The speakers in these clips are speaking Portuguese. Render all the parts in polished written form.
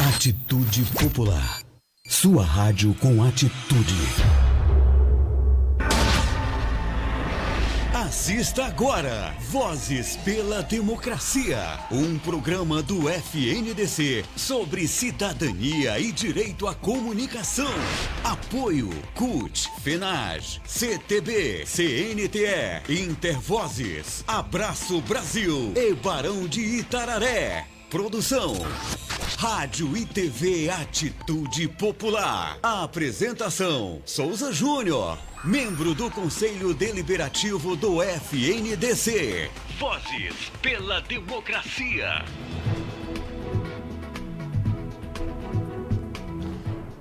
Atitude Popular. Sua rádio com atitude. Assista agora Vozes pela Democracia, um programa do FNDC sobre cidadania e direito à comunicação. Apoio CUT, FENAGE, CTB, CNTE, Intervozes, Abraço Brasil e Barão de Itararé. Produção Rádio e TV Atitude Popular. A apresentação Souza Júnior, membro do Conselho Deliberativo do FNDC. Vozes pela Democracia.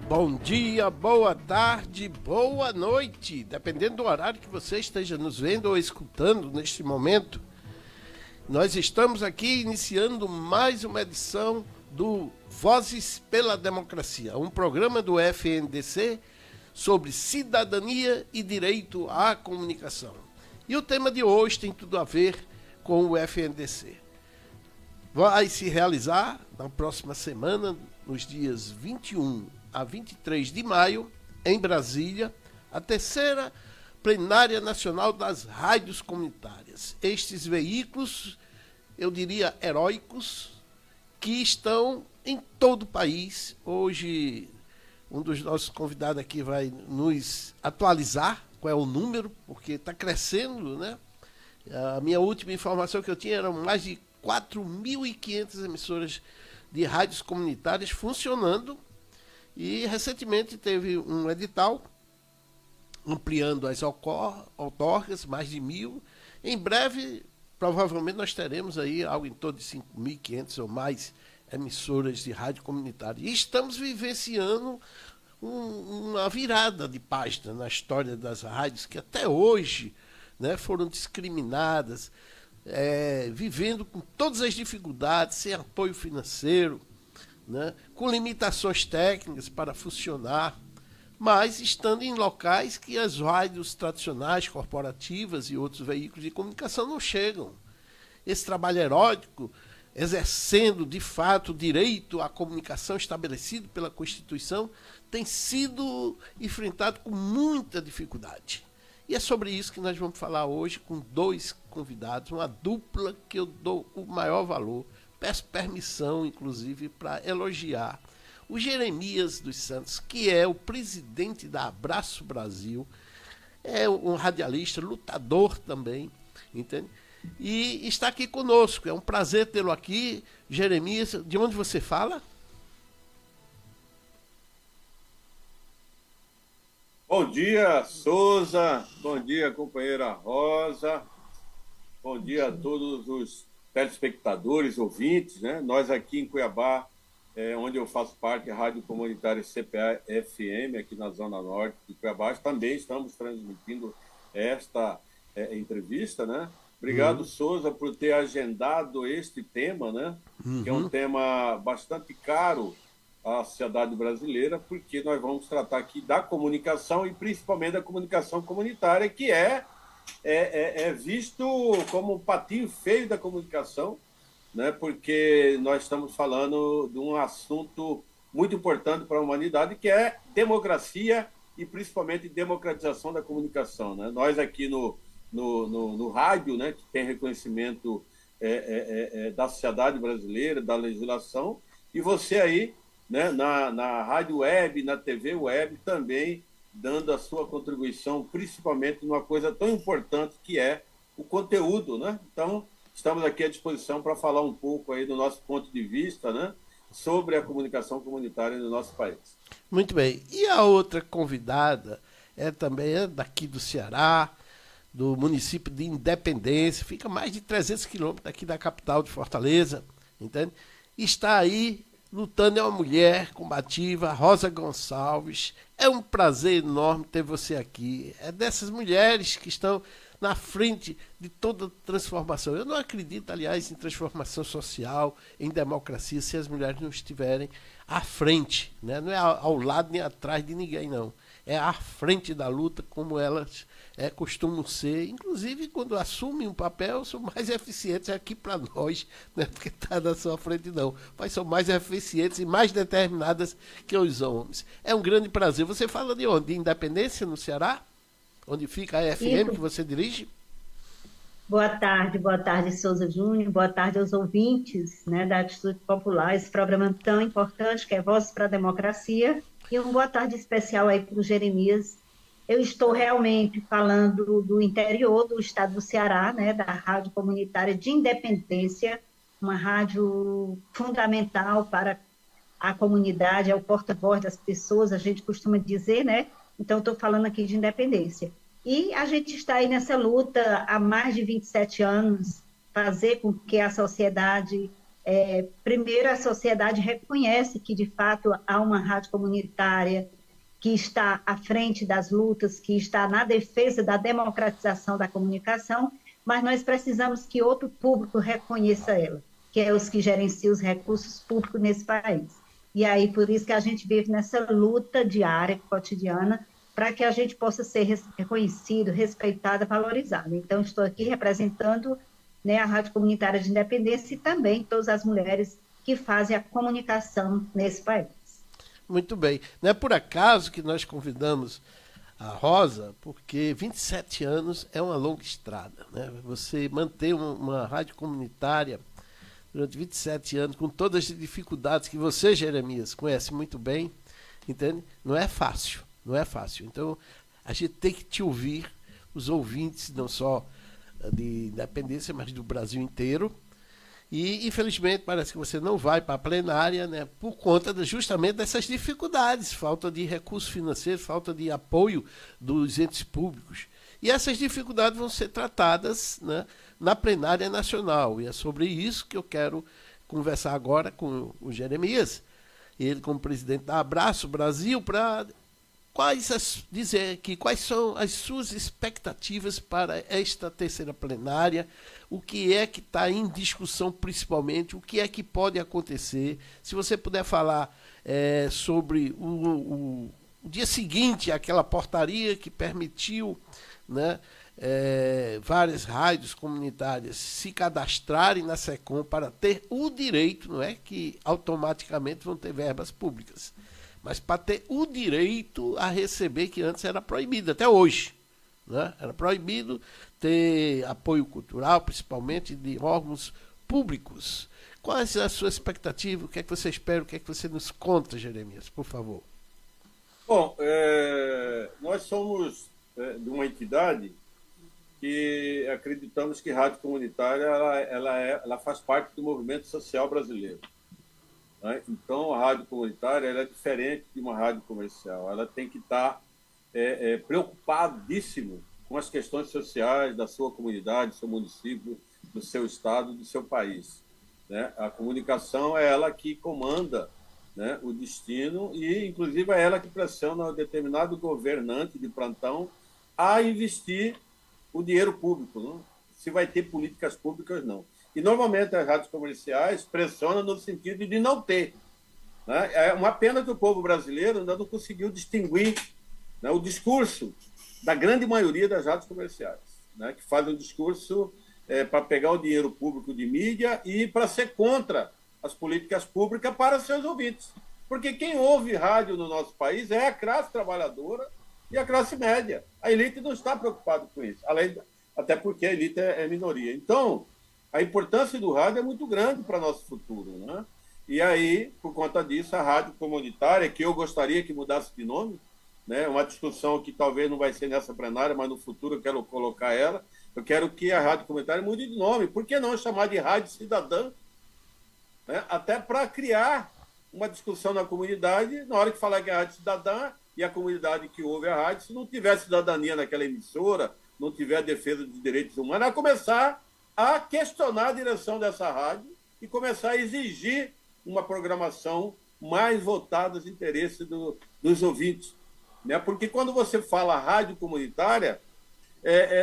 Bom dia, boa tarde, boa noite, dependendo do horário que você esteja nos vendo ou escutando neste momento. Nós estamos aqui iniciando mais uma edição do Vozes pela Democracia, um programa do FNDC sobre cidadania e direito à comunicação. E o tema de hoje tem tudo a ver com o FNDC. Vai se realizar na próxima semana, nos dias 21 a 23 de maio, em Brasília, a terceira plenária nacional das rádios comunitárias. Estes veículos, eu diria heróicos, que estão em todo o país. Hoje, um dos nossos convidados aqui vai nos atualizar qual é o número, porque está crescendo, né? A minha última informação que eu tinha eram mais de 4.500 emissoras de rádios comunitárias funcionando, e recentemente teve um edital ampliando as outorgas, mais de 1.000. Em breve, provavelmente, nós teremos aí algo em torno de 5.500 ou mais emissoras de rádio comunitária. E estamos vivenciando uma virada de página na história das rádios, que até hoje, né, foram discriminadas, vivendo com todas as dificuldades, sem apoio financeiro, né, com limitações técnicas para funcionar, mas estando em locais que as rádios tradicionais, corporativas e outros veículos de comunicação não chegam. Esse trabalho heróico, exercendo de fato o direito à comunicação estabelecido pela Constituição, tem sido enfrentado com muita dificuldade. E é sobre isso que nós vamos falar hoje com dois convidados, uma dupla que eu dou o maior valor. Peço permissão, inclusive, para elogiar o Jeremias dos Santos, que é o presidente da Abraço Brasil, é um radialista, lutador também, entende? E está aqui conosco. É um prazer tê-lo aqui. Jeremias, de onde você fala? Bom dia, Souza. Bom dia, companheira Rosa. Bom dia a todos os telespectadores, ouvintes, né? Nós aqui em Cuiabá, onde eu faço parte da Rádio Comunitária CPA-FM, aqui na Zona Norte de Cuiabá, também estamos transmitindo esta entrevista, né? Obrigado, Souza, por ter agendado este tema, né? Que é um tema bastante caro à sociedade brasileira, porque nós vamos tratar aqui da comunicação e principalmente da comunicação comunitária, que é visto como um patinho feio da comunicação, né? Porque nós estamos falando de um assunto muito importante para a humanidade, que é democracia e principalmente democratização da comunicação, né? Nós aqui no rádio, né, que tem reconhecimento da sociedade brasileira, da legislação, e você aí, né, na rádio web, na TV web, também dando a sua contribuição, principalmente numa coisa tão importante que é o conteúdo, né? Então, estamos aqui à disposição para falar um pouco aí do nosso ponto de vista, né, sobre a comunicação comunitária no nosso país. Muito bem. E a outra convidada também é daqui do Ceará, do município de Independência, fica mais de 300 quilômetros daqui da capital de Fortaleza, entende? Está aí lutando, é uma mulher combativa, Rosa Gonçalves. É um prazer enorme ter você aqui. É dessas mulheres que estão na frente de toda transformação. Eu não acredito, aliás, em transformação social, em democracia, se as mulheres não estiverem à frente, né? Não é ao lado nem atrás de ninguém, não. à frente da luta, como elas costumam ser. Inclusive, quando assumem um papel, são mais eficientes aqui para nós, não é porque está na sua frente, não. Mas são mais eficientes e mais determinadas que os homens. É um grande prazer. Você fala de onde? De Independência, no Ceará? Onde fica a FM que você dirige? Boa tarde, Souza Júnior, boa tarde aos ouvintes, né, da Atitude Popular, esse programa tão importante que é Voz para a Democracia, e uma boa tarde especial aí para o Jeremias. Eu estou realmente falando do interior do estado do Ceará, né, da Rádio Comunitária de Independência, uma rádio fundamental para a comunidade, é o porta-voz das pessoas, a gente costuma dizer, né? Então, estou falando aqui de Independência. E a gente está aí nessa luta há mais de 27 anos, fazer com que a sociedade, primeiro a sociedade reconhece que de fato há uma rádio comunitária que está à frente das lutas, que está na defesa da democratização da comunicação, mas nós precisamos que outro público reconheça ela, que é os que gerenciam os recursos públicos nesse país. E aí, por isso que a gente vive nessa luta diária, cotidiana, para que a gente possa ser reconhecido, respeitado, valorizado. Então, estou aqui representando, né, a Rádio Comunitária de Independência e também todas as mulheres que fazem a comunicação nesse país. Muito bem. Não é por acaso que nós convidamos a Rosa, porque 27 anos é uma longa estrada, né? Você manter uma rádio comunitária durante 27 anos, com todas as dificuldades que você, Jeremias, conhece muito bem, entende? Não é fácil. Não é fácil. Então, a gente tem que te ouvir, os ouvintes, não só de Independência, mas do Brasil inteiro. E, infelizmente, parece que você não vai para a plenária, né, por conta justamente dessas dificuldades, falta de recursos financeiros, falta de apoio dos entes públicos. E essas dificuldades vão ser tratadas, né, na plenária nacional. E é sobre isso que eu quero conversar agora com o Jeremias, ele como presidente da Abraço Brasil, para dizer aqui quais são as suas expectativas para esta terceira plenária, o que é que está em discussão principalmente, o que é que pode acontecer. Se você puder falar sobre o dia seguinte, aquela portaria que permitiu, né, várias rádios comunitárias se cadastrarem na SECOM para ter o direito, não é que automaticamente vão ter verbas públicas, mas para ter o direito a receber, que antes era proibido, até hoje, né? Era proibido ter apoio cultural, principalmente de órgãos públicos. Quais é a sua expectativa? O que é que você espera? O que é que você nos conta, Jeremias, por favor? Bom, nós somos de uma entidade que acreditamos que rádio comunitária ela faz parte do movimento social brasileiro. Então, a rádio comunitária ela é diferente de uma rádio comercial. Ela tem que estar preocupadíssimo com as questões sociais da sua comunidade, do seu município, do seu estado, do seu país, né? A comunicação é ela que comanda, né, o destino e, inclusive, é ela que pressiona o determinado governante de plantão a investir o dinheiro público, não? Se vai ter políticas públicas, não. E, normalmente, as rádios comerciais pressionam no sentido de não ter, né? É uma pena que o povo brasileiro ainda não conseguiu distinguir, né, o discurso da grande maioria das rádios comerciais, né, que fazem um discurso para pegar o dinheiro público de mídia e para ser contra as políticas públicas para seus ouvintes. Porque quem ouve rádio no nosso país é a classe trabalhadora e a classe média. A elite não está preocupada com isso, até porque a elite é minoria. Então, a importância do rádio é muito grande para nosso futuro, né? E aí, por conta disso, a rádio comunitária, que eu gostaria que mudasse de nome, né? Uma discussão que talvez não vai ser nessa plenária, mas no futuro eu quero colocar ela. Eu quero que a rádio comunitária mude de nome. Por que não chamar de rádio cidadã? Né? Até para criar uma discussão na comunidade, na hora que falar que é a rádio cidadã e a comunidade que ouve a rádio, se não tiver cidadania naquela emissora, não tiver a defesa dos direitos humanos, vai começar a questionar a direção dessa rádio e começar a exigir uma programação mais voltada aos interesses dos ouvintes. Né? Porque quando você fala rádio comunitária,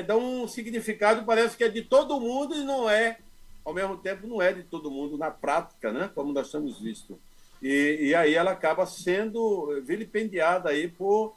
dá um significado, parece que é de todo mundo e não é, ao mesmo tempo, não é de todo mundo na prática, né? Como nós temos visto. E aí ela acaba sendo vilipendiada aí por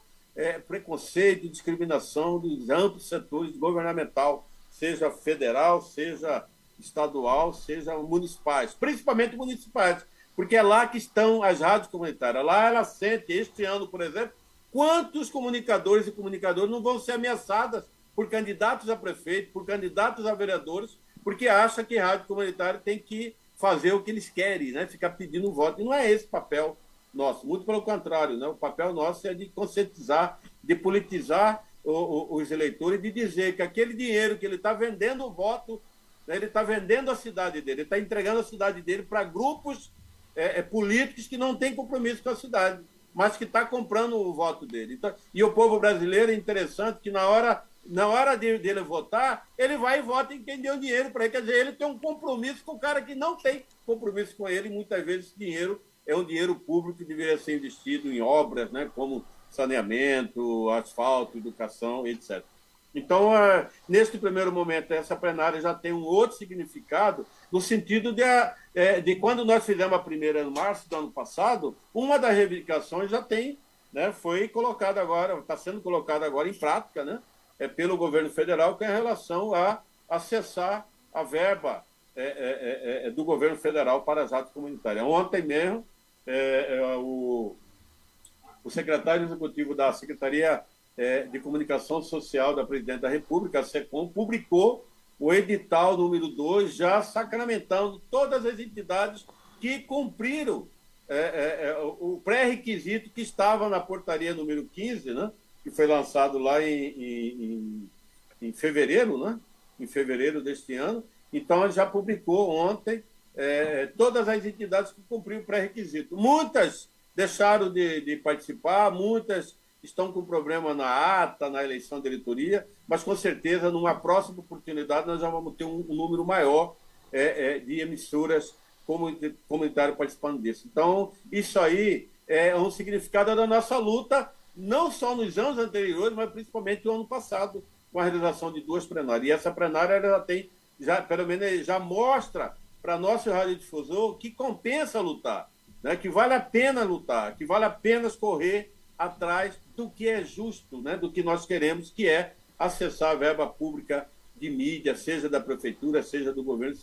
preconceito e discriminação dos amplos setores governamental, seja federal, seja estadual, seja municipais, principalmente municipais, porque é lá que estão as rádios comunitárias. Lá ela sente, este ano, por exemplo, quantos comunicadores e comunicadoras não vão ser ameaçadas por candidatos a prefeito, por candidatos a vereadores, porque acha que rádio comunitária tem que fazer o que eles querem, né? Ficar pedindo voto. E não é esse o papel nosso, muito pelo contrário, né? O papel nosso é de conscientizar, de politizar os eleitores, de dizer que aquele dinheiro que ele está vendendo o voto, né? Ele está vendendo a cidade dele, ele está entregando a cidade dele para grupos políticos que não têm compromisso com a cidade, mas que está comprando o voto dele. Então, e o povo brasileiro é interessante que na hora dele votar, ele vai e vota em quem deu dinheiro para ele. Quer dizer, ele tem um compromisso com o cara que não tem compromisso com ele, e muitas vezes esse dinheiro é um dinheiro público que deveria ser investido em obras, né, como saneamento, asfalto, educação, etc. Então, neste primeiro momento, essa plenária já tem um outro significado, no sentido de quando nós fizemos a primeira em março do ano passado, uma das reivindicações já tem, né, foi colocada agora, está sendo colocada agora em prática, né, pelo governo federal, que é em relação a acessar a verba do governo federal para as rádios comunitárias. Ontem mesmo, o secretário executivo da Secretaria de Comunicação Social da Presidente da República, a SECOM, publicou o edital número 2, já sacramentando todas as entidades que cumpriram o pré-requisito que estava na portaria número 15, né, que foi lançado lá em fevereiro, né, em fevereiro deste ano. Então, ele já publicou ontem todas as entidades que cumpriram o pré-requisito. Muitas deixaram de participar, muitas estão com problema na ata, na eleição da diretoria, mas com certeza, numa próxima oportunidade, nós já vamos ter um número maior de emissoras comunitárias participando disso. Então, isso aí é um significado da nossa luta, não só nos anos anteriores, mas principalmente no ano passado, com a realização de 2 plenárias. E essa plenária ela tem, pelo menos, já mostra para nosso radiodifusor que compensa lutar, né? Que vale a pena lutar, que vale a pena correr atrás do que é justo, né? Do que nós queremos, que é acessar a verba pública de mídia, seja da prefeitura, seja do governo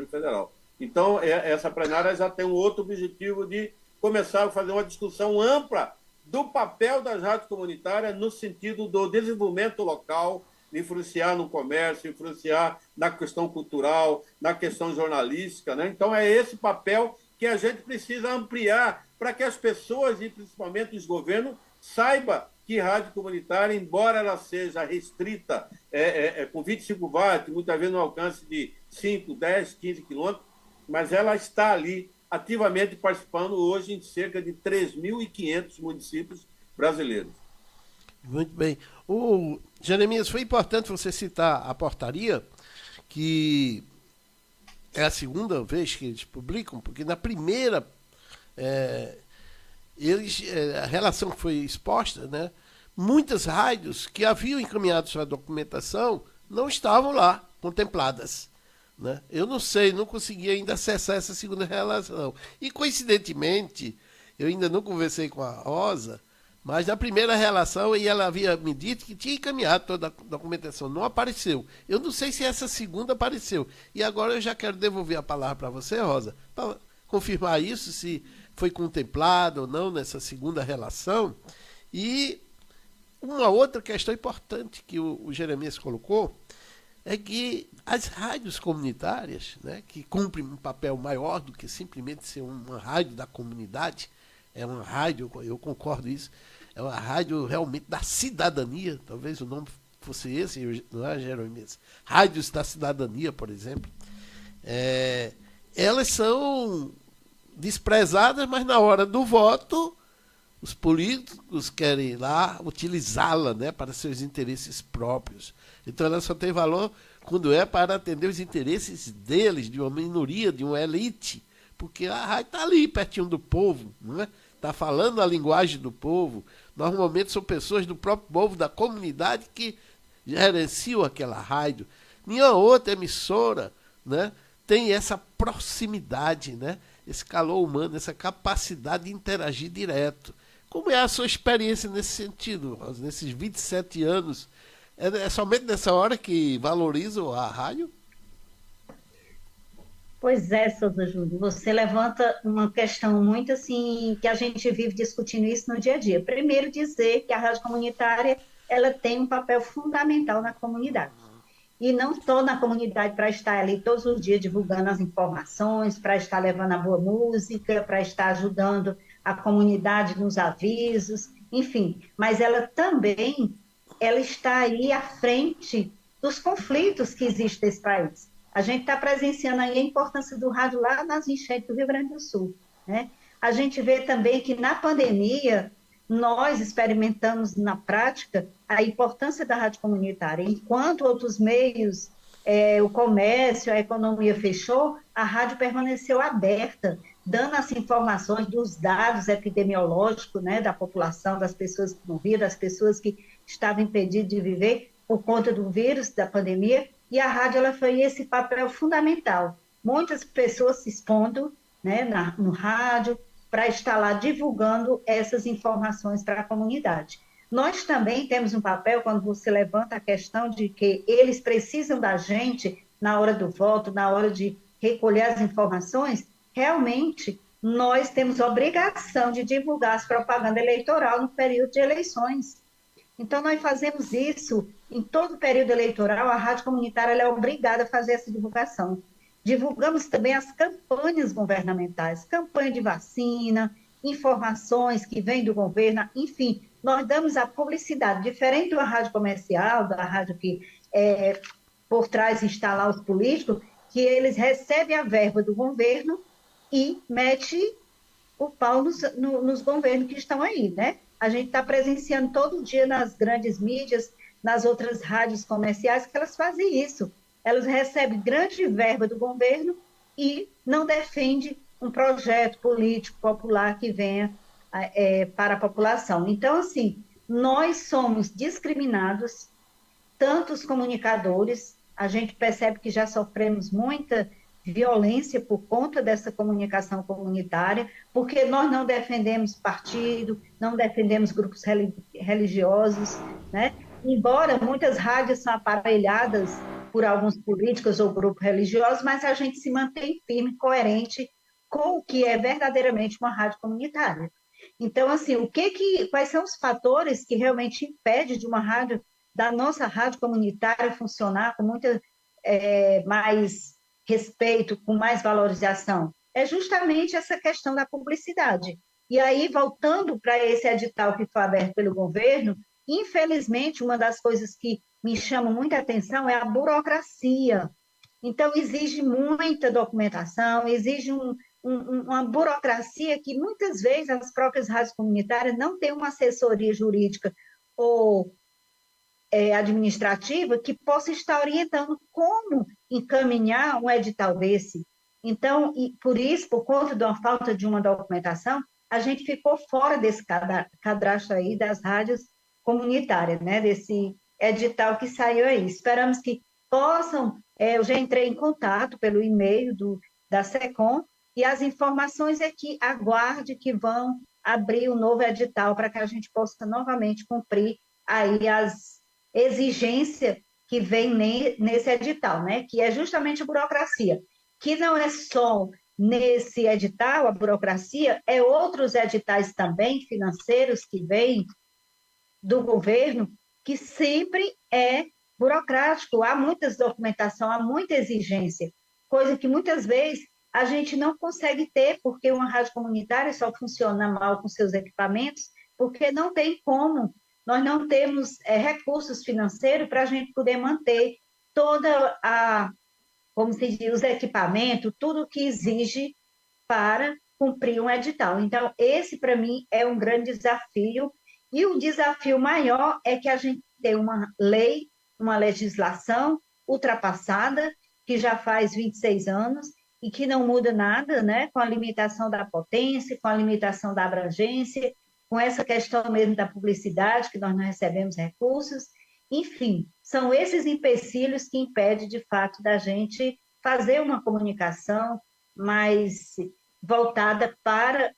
federal. Então, essa plenária já tem um outro objetivo de começar a fazer uma discussão ampla do papel das rádios comunitárias no sentido do desenvolvimento local, influenciar no comércio, influenciar na questão cultural, na questão jornalística, né? Então, é esse papel que a gente precisa ampliar para que as pessoas, e principalmente os governos, saibam que rádio comunitária, embora ela seja restrita com 25 watts, muitas vezes no alcance de 5, 10, 15 quilômetros, mas ela está ali ativamente participando hoje em cerca de 3.500 municípios brasileiros. Muito bem. Jeremias, foi importante você citar a portaria, que é a segunda vez que eles publicam, porque na primeira a relação foi exposta, né? Muitas rádios que haviam encaminhado sua documentação não estavam lá contempladas, né? Eu não sei, não consegui ainda acessar essa segunda relação. E, coincidentemente, eu ainda não conversei com a Rosa, mas na primeira relação ela havia me dito que tinha encaminhado toda a documentação. Não apareceu. Eu não sei se essa segunda apareceu. E agora eu já quero devolver a palavra para você, Rosa, para confirmar isso, se foi contemplado ou não nessa segunda relação. E uma outra questão importante que o Jeremias colocou é que as rádios comunitárias, né, que cumprem um papel maior do que simplesmente ser uma rádio da comunidade, é uma rádio, eu concordo isso, é uma rádio realmente da cidadania, talvez o nome fosse esse, não é, Jeremias? Rádios da cidadania, por exemplo, elas são desprezadas, mas na hora do voto, os políticos querem lá utilizá-la, né, para seus interesses próprios. Então ela só tem valor quando é para atender os interesses deles, de uma minoria, de uma elite, porque a rádio está ali, pertinho do povo, não é? Está falando a linguagem do povo. Normalmente são pessoas do próprio povo, da comunidade, que gerenciam aquela rádio. Nenhuma outra emissora, né, tem essa proximidade, né, esse calor humano, essa capacidade de interagir direto Como é a sua experiência nesse sentido, Rosa, nesses 27 anos? É somente nessa hora que valorizam a rádio? Pois é, Souza Júlio, você levanta uma questão muito assim, que a gente vive discutindo isso no dia a dia. Primeiro, dizer que a rádio comunitária, ela tem um papel fundamental na comunidade. E não só na comunidade para estar ali todos os dias divulgando as informações, para estar levando a boa música, para estar ajudando a comunidade nos avisos, enfim, mas ela também ela está aí à frente dos conflitos que existem nesse país. A gente está presenciando aí a importância do rádio lá nas enchentes do Rio Grande do Sul, né? A gente vê também que na pandemia nós experimentamos na prática a importância da rádio comunitária. Enquanto outros meios, o comércio, a economia fechou, a rádio permaneceu aberta, dando as informações dos dados epidemiológicos, né, da população, das pessoas que morriam, das pessoas que estavam impedidas de viver por conta do vírus, da pandemia, e a rádio ela foi esse papel fundamental. Muitas pessoas se expondo, né, no rádio, para estar lá divulgando essas informações para a comunidade. Nós também temos um papel, quando você levanta a questão de que eles precisam da gente na hora do voto, na hora de recolher as informações, realmente nós temos obrigação de divulgar as propagandas eleitorais no período de eleições. Então, nós fazemos isso em todo o período eleitoral, a rádio comunitária ela é obrigada a fazer essa divulgação. Divulgamos também as campanhas governamentais, campanha de vacina, informações que vêm do governo, enfim, nós damos a publicidade, diferente da rádio comercial, da rádio que por trás está lá os políticos, que eles recebem a verba do governo e mete o pau nos governos que estão aí, né? A gente está presenciando todo dia nas grandes mídias, nas outras rádios comerciais, que elas fazem isso. Elas recebem grande verba do governo e não defendem um projeto político popular que venha para a população. Então, assim, nós somos discriminados, tanto os comunicadores, a gente percebe que já sofremos muita violência por conta dessa comunicação comunitária, porque nós não defendemos partido, não defendemos grupos religiosos, né? Embora muitas rádios são aparelhadas por alguns políticos ou grupos religiosos, mas a gente se mantém firme, coerente com o que é verdadeiramente uma rádio comunitária. Então, assim, quais são os fatores que realmente impedem de uma rádio, da nossa rádio comunitária funcionar com muita mais respeito, com mais valorização? É justamente essa questão da publicidade. E aí, voltando para esse edital que foi aberto pelo governo, infelizmente, uma das coisas que me chama muita atenção é a burocracia. Então, exige muita documentação, exige uma burocracia que muitas vezes as próprias rádios comunitárias não têm uma assessoria jurídica ou administrativa que possa estar orientando como encaminhar um edital desse. Então, e por isso, por conta da falta de uma documentação, a gente ficou fora desse cadastro aí das rádios comunitárias, né? Desse edital que saiu aí. Esperamos que possam, eu já entrei em contato pelo e-mail da SECOM, e as informações é que aguarde que vão abrir um novo edital para que a gente possa novamente cumprir aí as exigências que vem nesse edital, né? Que é justamente a burocracia, que não é só nesse edital, a burocracia, é outros editais também financeiros que vêm do governo, que sempre é burocrático, há muitas documentação, há muita exigência, coisa que muitas vezes a gente não consegue ter, porque uma rádio comunitária só funciona mal com seus equipamentos, porque não tem como, nós não temos recursos financeiros para a gente poder manter toda como se diz, os equipamentos, tudo que exige para cumprir um edital. Então, esse, para mim, é um grande desafio, e o desafio maior é que a gente tem uma lei, uma legislação ultrapassada, que já faz 26 anos, e que não muda nada, né? Com a limitação da potência, com a limitação da abrangência, com essa questão mesmo da publicidade, que nós não recebemos recursos, enfim, são esses empecilhos que impedem, de fato, da gente fazer uma comunicação mais voltada para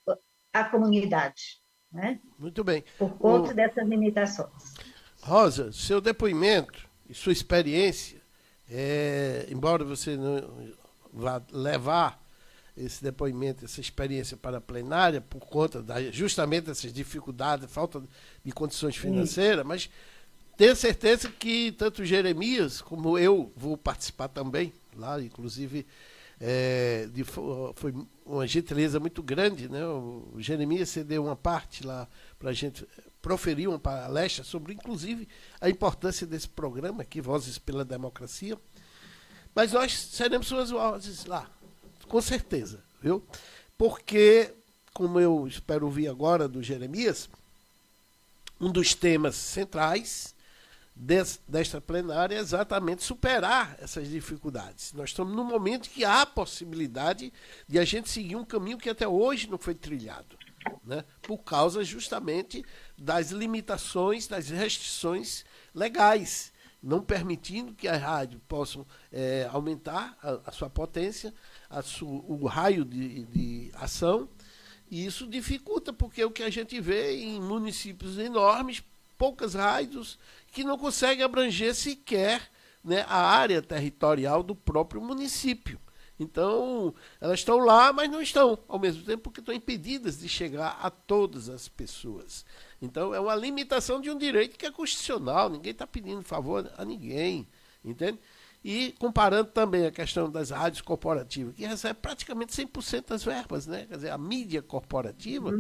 a comunidade. né? Muito bem. Por conta dessas limitações. Rosa, seu depoimento e sua experiência, embora você não vá levar esse depoimento, essa experiência para a plenária, por conta justamente dessas dificuldades, falta de condições financeiras, mas tenho certeza que tanto Jeremias como eu vou participar também, lá, inclusive foi uma gentileza muito grande, né? O Jeremias cedeu uma parte lá para a gente proferir uma palestra sobre, inclusive, a importância desse programa aqui, Vozes pela Democracia. Mas nós seremos suas vozes lá, com certeza, viu? Porque, como eu espero ouvir agora do Jeremias, um dos temas centrais desta plenária é exatamente superar essas dificuldades. Nós estamos num momento que há a possibilidade de a gente seguir um caminho que até hoje não foi trilhado, né? Por causa justamente das limitações, das restrições legais, não permitindo que as rádios possam aumentar a sua potência, o raio de ação, e isso dificulta, porque o que a gente vê em municípios enormes, poucas rádios que não conseguem abranger sequer, né, a área territorial do próprio município. Então, elas estão lá, mas não estão, ao mesmo tempo, porque estão impedidas de chegar a todas as pessoas. Então, é uma limitação de um direito que é constitucional, ninguém está pedindo favor a ninguém, entende? E comparando também a questão das rádios corporativas, que recebe praticamente 100% das verbas, né? Quer dizer, a mídia corporativa,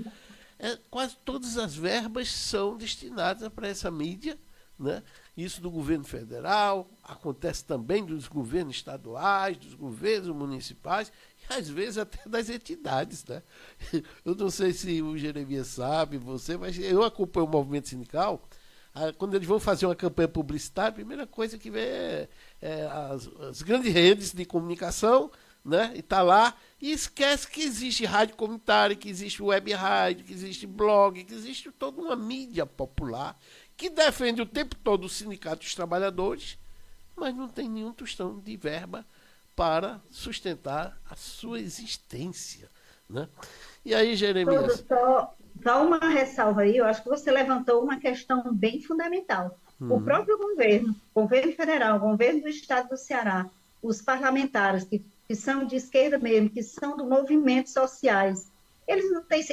quase todas as verbas são destinadas para essa mídia, né? Isso do governo federal, acontece também dos governos estaduais, dos governos municipais, e às vezes até das entidades, né? Eu não sei se o Jeremias sabe, você, mas eu acompanho o movimento sindical. Quando eles vão fazer uma campanha publicitária, a primeira coisa que vê é as grandes redes de comunicação, né? E está lá e esquece que existe rádio comunitária, que existe web rádio, que existe blog, que existe toda uma mídia popular que defende o tempo todo o sindicato dos trabalhadores, mas não tem nenhum tostão de verba para sustentar a sua existência, né? E aí, Jeremias? Só uma ressalva aí, eu acho que você levantou uma questão bem fundamental. O próprio governo federal, o governo do estado do Ceará, os parlamentares que são de esquerda mesmo, que são do movimentos sociais, eles não têm,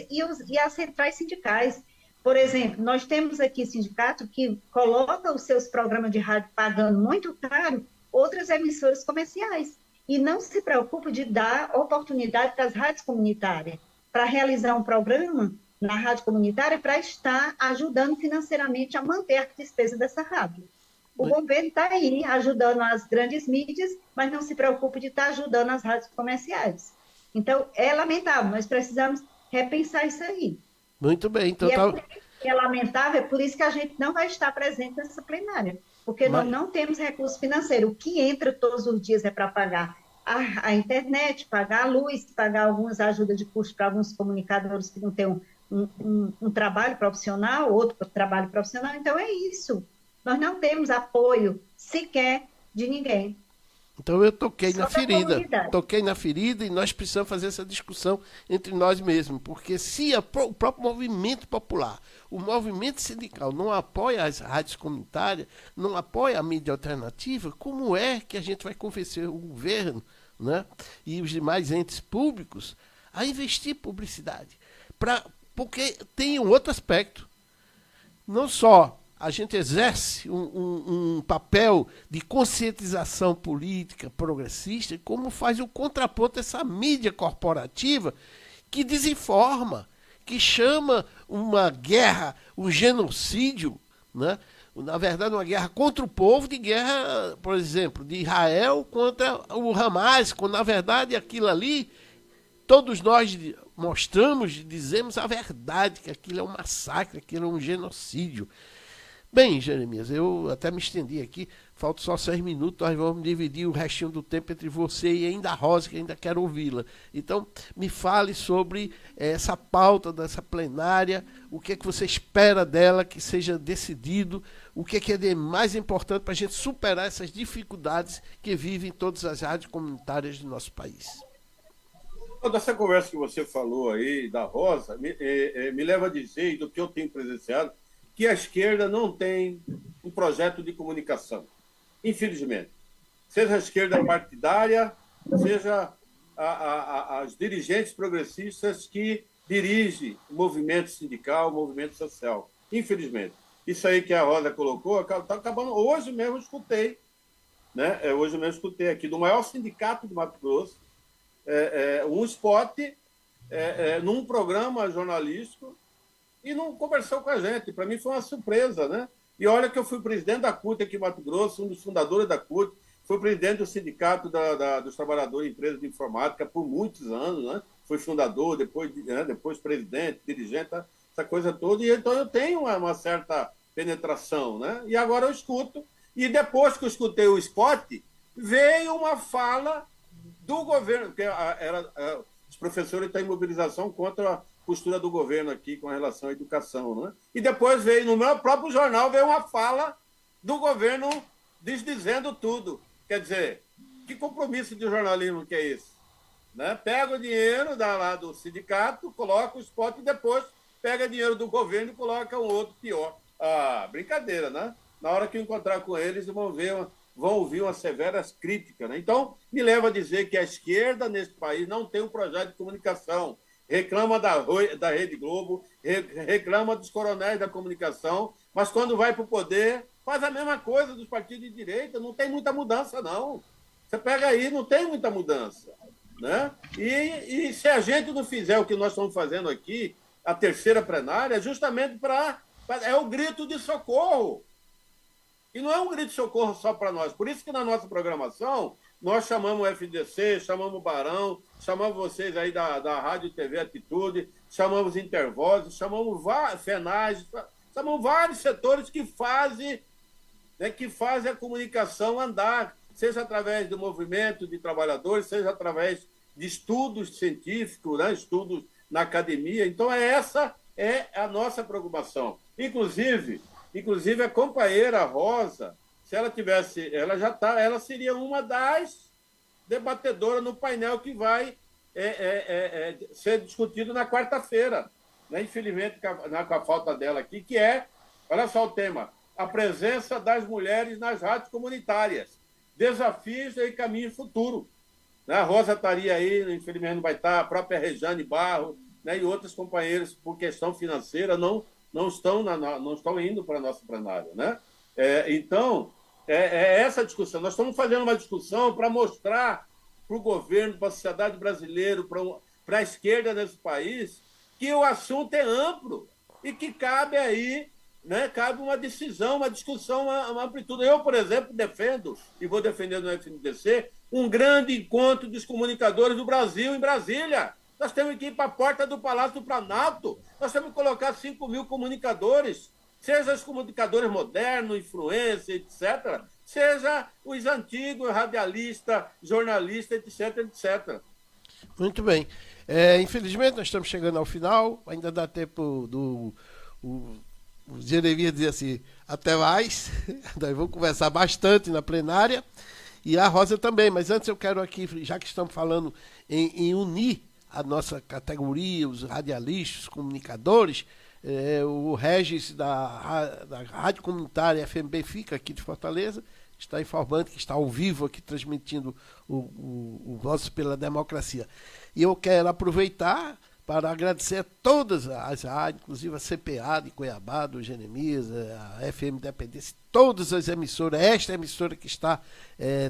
e as centrais sindicais. Por exemplo, nós temos aqui sindicato que coloca os seus programas de rádio pagando muito caro outras emissoras comerciais e não se preocupa de dar oportunidade para as rádios comunitárias para realizar um programa na rádio comunitária para estar ajudando financeiramente a manter a despesa dessa rádio. O governo está aí ajudando as grandes mídias, mas não se preocupa de estar ajudando as rádios comerciais. Então, é lamentável, nós precisamos repensar isso aí. Muito bem. Então, é lamentável, é por isso que a gente não vai estar presente nessa plenária, porque nós não temos recurso financeiro. O que entra todos os dias é para pagar a internet, pagar a luz, pagar algumas ajudas de custo para alguns comunicadores que não têm um trabalho profissional, outro trabalho profissional. Então, é isso. Nós não temos apoio sequer de ninguém. Então eu toquei na ferida e nós precisamos fazer essa discussão entre nós mesmos, porque se o próprio movimento popular, o movimento sindical não apoia as rádios comunitárias, não apoia a mídia alternativa, como é que a gente vai convencer o governo, né, e os demais entes públicos a investir em publicidade? Porque tem um outro aspecto, não só a gente exerce um papel de conscientização política progressista, como faz o contraponto essa mídia corporativa que desinforma, que chama uma guerra, um genocídio, né? Na verdade, uma guerra contra o povo, de guerra, por exemplo, de Israel contra o Hamas, quando na verdade aquilo ali, todos nós mostramos, dizemos a verdade, que aquilo é um massacre, aquilo é um genocídio. Bem, Jeremias, eu até me estendi aqui, faltam só 6 minutos, nós vamos dividir o restinho do tempo entre você e ainda a Rosa, que ainda quero ouvi-la. Então, me fale sobre essa pauta dessa plenária, o que é que você espera dela, que seja decidido, o que é de mais importante para a gente superar essas dificuldades que vivem todas as rádios comunitárias do nosso país. Toda essa conversa que você falou aí da Rosa me leva a dizer, do que eu tenho presenciado, que a esquerda não tem um projeto de comunicação, infelizmente. Seja a esquerda partidária, seja as dirigentes progressistas que dirigem o movimento sindical, o movimento social. Infelizmente. Isso aí que a Rosa colocou, está acabando. Hoje mesmo eu escutei, né? Hoje mesmo eu escutei aqui do maior sindicato do Mato Grosso, um spot num programa jornalístico e não conversou com a gente. Para mim foi uma surpresa, né? E olha que eu fui presidente da CUT aqui em Mato Grosso, um dos fundadores da CUT, fui presidente do Sindicato dos Trabalhadores de Empresas de Informática por muitos anos, né? Fui fundador, depois presidente, dirigente, essa coisa toda. E então eu tenho uma certa penetração, né? E agora eu escuto. E depois que eu escutei o spot, veio uma fala do governo, porque os professores estão em mobilização contra a postura do governo aqui com relação à educação, né? E depois veio, no meu próprio jornal, veio uma fala do governo desdizendo tudo. Quer dizer, que compromisso de jornalismo que é esse? Né? Pega o dinheiro lá do sindicato, coloca o spot e depois pega dinheiro do governo e coloca um outro pior. Ah, brincadeira, né? Na hora que eu encontrar com eles, vão ouvir umas severas críticas, né? Então, me leva a dizer que a esquerda nesse país não tem um projeto de comunicação. Reclama da Rede Globo, reclama dos coronéis da comunicação, mas quando vai para o poder, faz a mesma coisa dos partidos de direita, não tem muita mudança, não. Você pega aí, não tem muita mudança. Né? E se a gente não fizer o que nós estamos fazendo aqui, a terceira plenária, é justamente é o grito de socorro. E não é um grito de socorro só para nós. Por isso que na nossa programação, nós chamamos o FDC, chamamos o Barão, chamamos vocês aí da Rádio e TV Atitude, chamamos Intervozes, chamamos FENAGE, chamamos vários setores que fazem a comunicação andar, seja através do movimento de trabalhadores, seja através de estudos científicos, né? Estudos na academia. Então, essa é a nossa preocupação. Inclusive a companheira Rosa, se ela tivesse, ela seria uma das debatedoras no painel que vai ser discutido na quarta-feira. Né? Infelizmente, com a falta dela aqui, que olha só o tema, a presença das mulheres nas rádios comunitárias, desafios e caminho futuro. Né? A Rosa estaria aí, infelizmente não vai estar, a própria Rejane Barro, né? E outros companheiros, por questão financeira, não estão indo para a nossa plenária. Né? Então, essa discussão. Nós estamos fazendo uma discussão para mostrar para o governo, para a sociedade brasileira, para a esquerda nesse país, que o assunto é amplo e que cabe aí, né, cabe uma decisão, uma discussão, uma amplitude. Eu, por exemplo, defendo, e vou defender no FNDC, um grande encontro dos comunicadores do Brasil em Brasília. Nós temos que ir para a porta do Palácio do Planalto, nós temos que colocar 5 mil comunicadores, seja os comunicadores modernos, influência, etc., seja os antigos, radialistas, jornalistas, etc., etc. Muito bem. Infelizmente, nós estamos chegando ao final, ainda dá tempo o Jeremias dizer assim, até mais, nós vamos conversar bastante na plenária, e a Rosa também, mas antes eu quero aqui, já que estamos falando em unir a nossa categoria, os radialistas, os comunicadores, o Regis da Rádio Comunitária FMB fica aqui de Fortaleza, está informando que está ao vivo aqui transmitindo o Voz pela Democracia. E eu quero aproveitar para agradecer a todas as rádios, inclusive a CPA de Cuiabá, do Jeremias, a FM Independência, todas as emissoras, esta emissora que está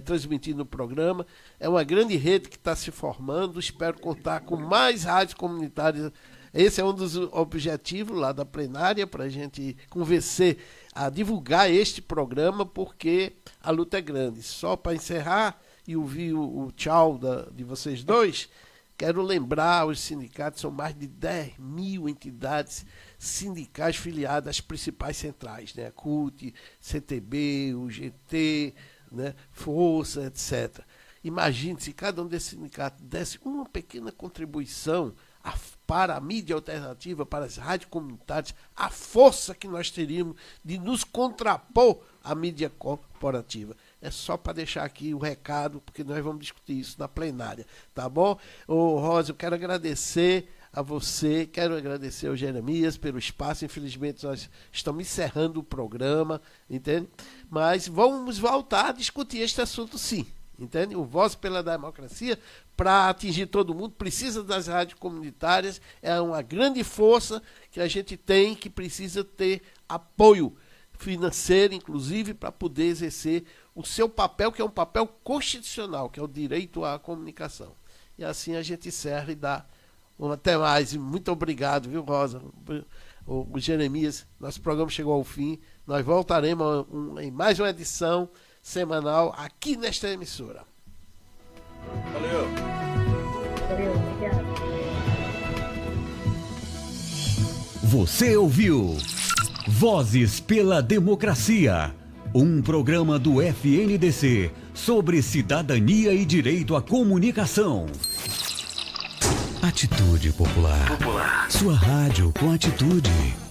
transmitindo o programa. É uma grande rede que está se formando, espero contar com mais rádios comunitárias. Esse é um dos objetivos lá da plenária, para a gente convencer a divulgar este programa, porque a luta é grande. Só para encerrar e ouvir o tchau de vocês dois, quero lembrar, os sindicatos são mais de 10 mil entidades sindicais filiadas às principais centrais, né? A CUT, CTB, UGT, né? Força, etc. Imagine se cada um desses sindicatos desse uma pequena contribuição para a mídia alternativa, para as rádios comunitárias, a força que nós teríamos de nos contrapor à mídia corporativa. é só para deixar aqui o recado, porque nós vamos discutir isso na plenária, tá bom? Ô, Rosa, eu quero agradecer a você, quero agradecer ao Jeremias pelo espaço. Infelizmente nós estamos encerrando o programa, entende? Mas vamos voltar a discutir este assunto, sim, entende? O Voz pela Democracia, para atingir todo mundo, precisa das rádios comunitárias, é uma grande força que a gente tem, que precisa ter apoio financeiro, inclusive, para poder exercer o seu papel, que é um papel constitucional, que é o direito à comunicação. E assim a gente encerra e dá até mais. Muito obrigado, viu, Rosa? O Jeremias, nosso programa chegou ao fim. Nós voltaremos em mais uma edição semanal aqui nesta emissora. Valeu. Valeu, obrigada. Você ouviu Vozes pela Democracia, um programa do FNDC sobre cidadania e direito à comunicação. Atitude Popular. Sua rádio com atitude.